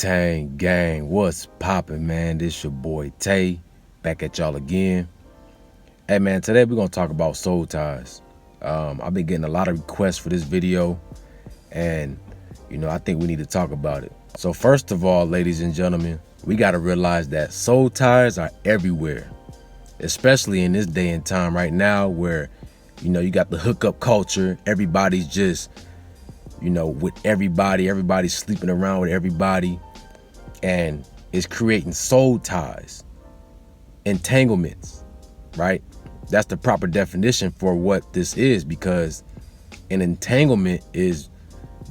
Tang gang, what's poppin', man? This your boy Tay, back at y'all again. Hey man, today we're gonna talk about soul ties. I've been getting a lot of requests for this video, and I think we need to talk about it. So first of all, ladies and gentlemen, we gotta realize that soul ties are everywhere, especially in this day and time right now where you got the hookup culture. Everybody's just with everybody's sleeping around with everybody, and it's creating soul ties, entanglements, right? That's the proper definition for what this is, because an entanglement is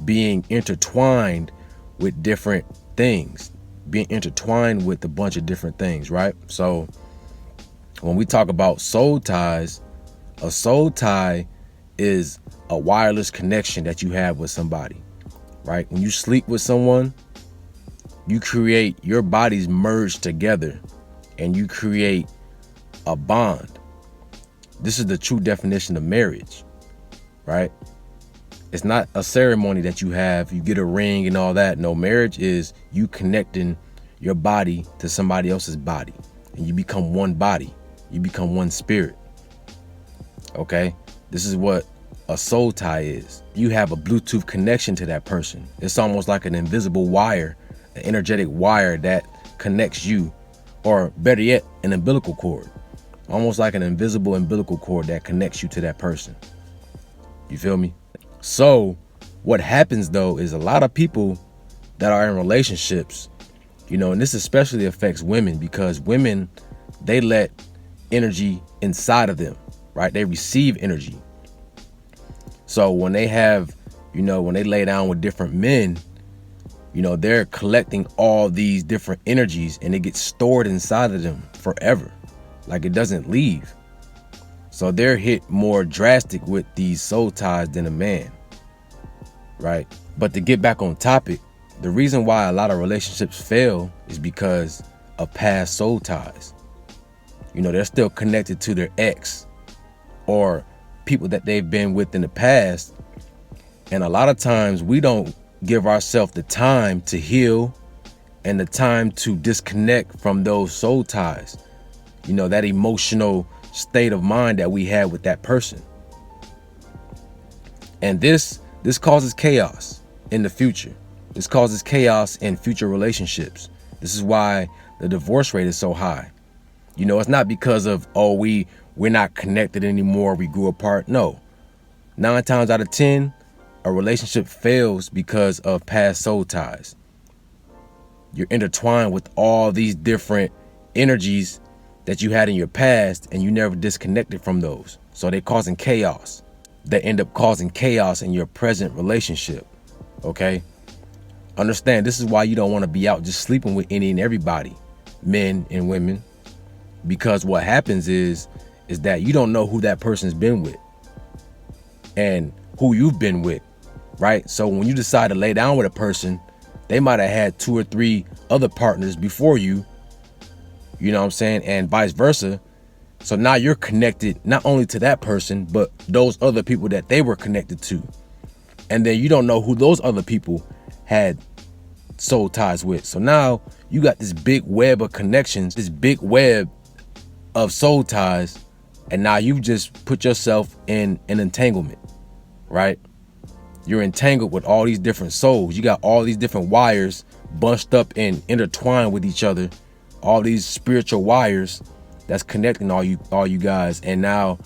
being intertwined with different things, being intertwined with a bunch of different things, right? So when we talk about soul ties, a soul tie is a wireless connection that you have with somebody, right? When you sleep with someone, you create, your bodies merge together and you create a bond. This is the true definition of marriage, right? It's not a ceremony that you have, you get a ring and all that. No, marriage is you connecting your body to somebody else's body, and you become one body, you become one spirit. Okay, this is what a soul tie is. You have a Bluetooth connection to that person. It's almost like an invisible wire, an energetic wire that connects you, or better yet, an umbilical cord. Almost like an invisible umbilical cord that connects you to that person. You feel me? So what happens though is a lot of people that are in relationships, and this especially affects women, because women, they let energy inside of them, right? They receive energy. So when they have, when they lay down with different men, they're collecting all these different energies, and it gets stored inside of them forever. Like, it doesn't leave. So they're hit more drastic with these soul ties than a man, right? But to get back on topic, the reason why a lot of relationships fail is because of past soul ties. They're still connected to their ex or people that they've been with in the past. And a lot of times we don't give ourselves the time to heal and the time to disconnect from those soul ties. That emotional state of mind that we had with that person. And this causes chaos in the future. This causes chaos in future relationships. This is why the divorce rate is so high. It's not because of, we're not connected anymore, we grew apart. No. 9 times out of 10, a relationship fails because of past soul ties. You're intertwined with all these different energies that you had in your past, and you never disconnected from those. So they're causing chaos. They end up causing chaos in your present relationship. Okay? Understand, this is why you don't want to be out just sleeping with any and everybody, men and women, because what happens is that you don't know who that person's been with and who you've been with, right? So when you decide to lay down with a person, they might have had 2 or 3 other partners before you, and vice versa. So now you're connected not only to that person, but those other people that they were connected to. And then you don't know who those other people had soul ties with. So now you got this big web of connections, this big web of soul ties, and now you just put yourself in an entanglement, right? You're entangled with all these different souls. You got all these different wires bunched up and intertwined with each other, all these spiritual wires that's connecting all you guys. And now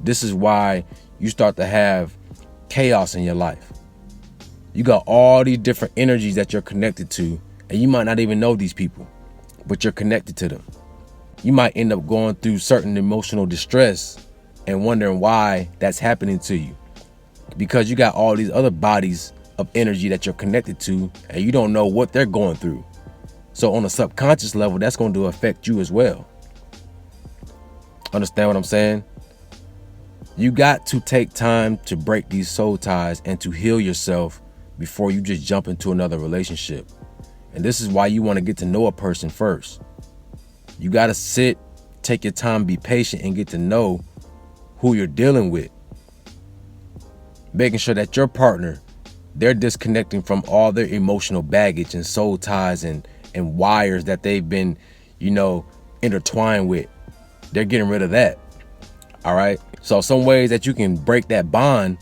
this is why you start to have chaos in your life. You got all these different energies that you're connected to, and you might not even know these people, but you're connected to them. You might end up going through certain emotional distress and wondering why that's happening to you, because you got all these other bodies of energy that you're connected to, and you don't know what they're going through. So on a subconscious level, that's going to affect you as well. Understand what I'm saying? You got to take time to break these soul ties and to heal yourself before you just jump into another relationship. And this is why you want to get to know a person first. You got to sit, take your time, be patient, and get to know who you're dealing with. Making sure that your partner they're disconnecting from all their emotional baggage and soul ties and wires that they've been, intertwined with. They're getting rid of that. All right. So some ways that you can break that bond,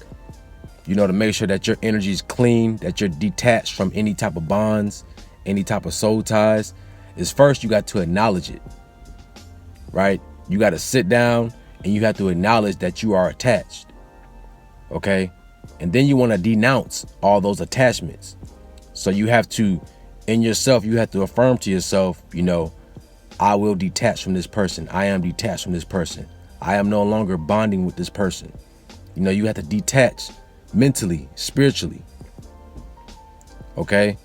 to make sure that your energy is clean, that you're detached from any type of bonds, any type of soul ties, is first you got to acknowledge it. Right? You got to sit down and you have to acknowledge that you are attached. Okay? And then you want to denounce all those attachments. So you have to, in yourself, you have to affirm to yourself, I will detach from this person. I am detached from this person. I am no longer bonding with this person. You have to detach mentally, spiritually. Okay?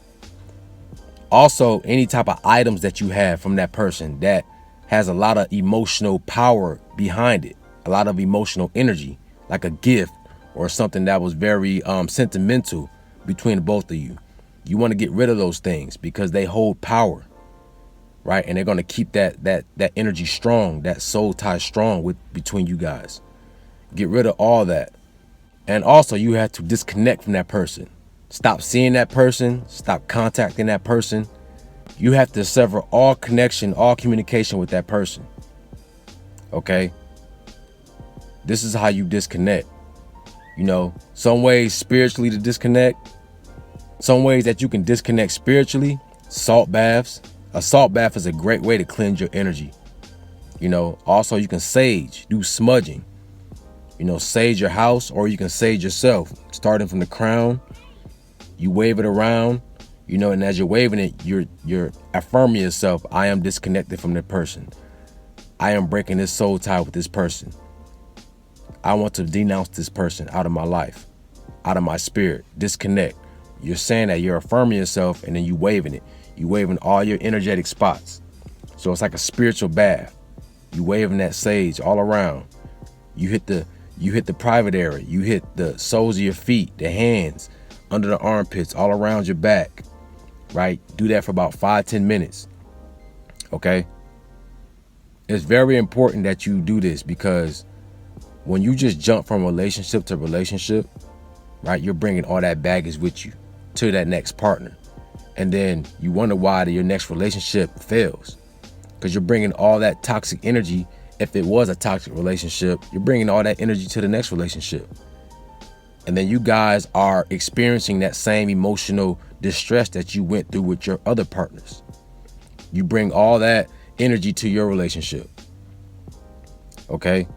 Also, any type of items that you have from that person that has a lot of emotional power behind it, a lot of emotional energy, like a gift or something that was very sentimental between the both of you. You want to get rid of those things because they hold power, right? And they're going to keep that energy strong, that soul tie strong between you guys. Get rid of all that. And also you have to disconnect from that person. Stop seeing that person, stop contacting that person. You have to sever all connection, all communication with that person. Okay? This is how you disconnect. Some ways spiritually to disconnect. Some ways that you can disconnect spiritually. Salt baths. A salt bath is a great way to cleanse your energy. Also you can sage, do smudging. Sage your house, or you can sage yourself. Starting from the crown, you wave it around, and as you're waving it, you're affirming yourself. I am disconnected from that person. I am breaking this soul tie with this person. I want to denounce this person out of my life, out of my spirit. Disconnect. You're saying that, you're affirming yourself, and then you waving it. You waving all your energetic spots. So it's like a spiritual bath. You waving that sage all around. You hit the private area. You hit the soles of your feet, the hands, under the armpits, all around your back. Right? Do that for about 5-10 minutes. Okay? It's very important that you do this, because when you just jump from relationship to relationship, right, you're bringing all that baggage with you to that next partner. And then you wonder why your next relationship fails, because you're bringing all that toxic energy. If it was a toxic relationship, you're bringing all that energy to the next relationship. And then you guys are experiencing that same emotional distress that you went through with your other partners. You bring all that energy to your relationship. Okay?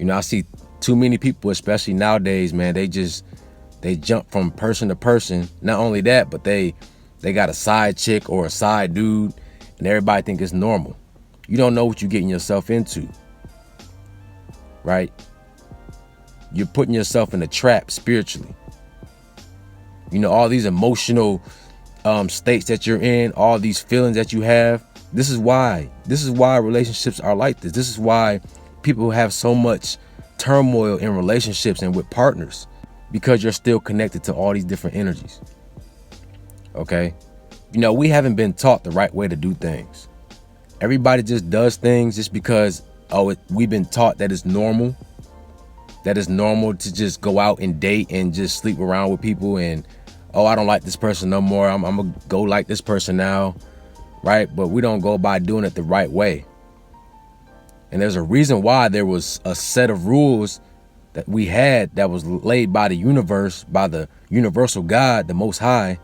I see too many people, especially nowadays, man, they jump from person to person. Not only that, but they got a side chick or a side dude, and everybody think it's normal. You don't know what you're getting yourself into, right? You're putting yourself in a trap spiritually. All these emotional states that you're in, all these feelings that you have. This is why relationships are like this. This is why people have so much turmoil in relationships and with partners, because you're still connected to all these different energies. Okay? We haven't been taught the right way to do things. Everybody just does things just because, we've been taught that it's normal. That it's normal to just go out and date and just sleep around with people, and, I don't like this person no more. I'm going to go like this person now, right? But we don't go by doing it the right way. And there's a reason why there was a set of rules that we had that was laid by the universe, by the universal God, the Most High,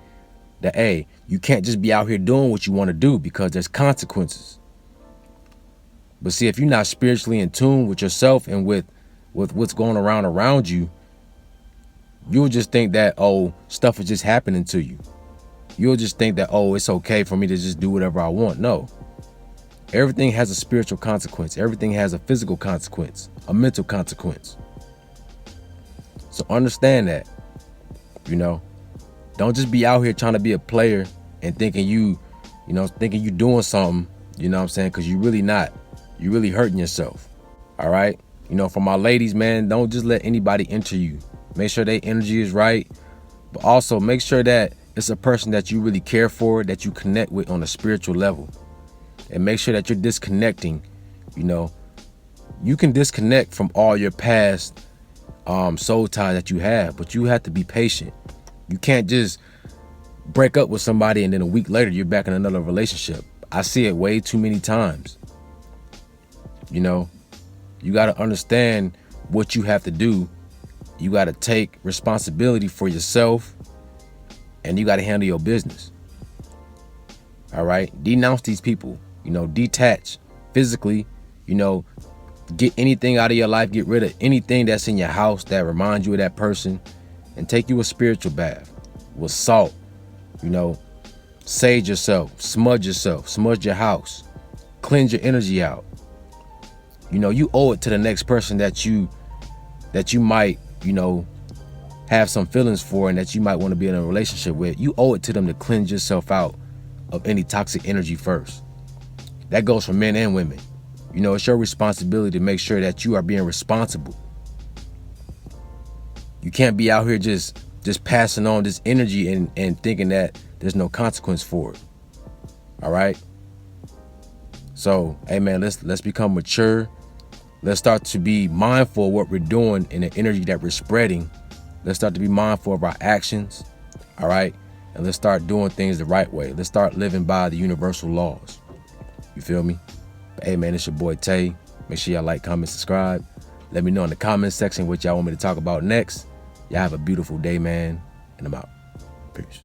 that, hey, you can't just be out here doing what you want to do, because there's consequences. But see, if you're not spiritually in tune with yourself and with what's going around you, you'll just think that, stuff is just happening to you. You'll just think that, it's okay for me to just do whatever I want. No. Everything has a spiritual consequence. Everything has a physical consequence, a mental consequence. So understand that, Don't just be out here trying to be a player and thinking you doing something, because you're really not. You're really hurting yourself. All right? For my ladies, man, don't just let anybody enter you. Make sure their energy is right, but also make sure that it's a person that you really care for, that you connect with on a spiritual level. And make sure that you're disconnecting. You can disconnect from all your past soul ties that you have, but you have to be patient. You can't just break up with somebody and then a week later you're back in another relationship. I see it way too many times. You know, you got to understand what you have to do. You got to take responsibility for yourself, and you got to handle your business. All right, denounce these people. You know, detach physically. You know, get anything out of your life. Get rid of anything that's in your house that reminds you of that person, and take you a spiritual bath with salt. You know, sage yourself, smudge your house, cleanse your energy out. You know, you owe it to the next person that you might, you know, have some feelings for and that you might want to be in a relationship with. You owe it to them to cleanse yourself out of any toxic energy first. That goes for men and women. You know, it's your responsibility to make sure that you are being responsible. You can't be out here just passing on this energy and thinking that there's no consequence for it. All right. So, hey man, let's become mature. Let's start to be mindful of what we're doing and the energy that we're spreading. Let's start to be mindful of our actions. All right. And let's start doing things the right way. Let's start living by the universal laws. You feel me? But, hey man, it's your boy Tay. Make sure y'all like, comment, subscribe. Let me know in the comment section what y'all want me to talk about next. Y'all have a beautiful day, man. And I'm out. Peace.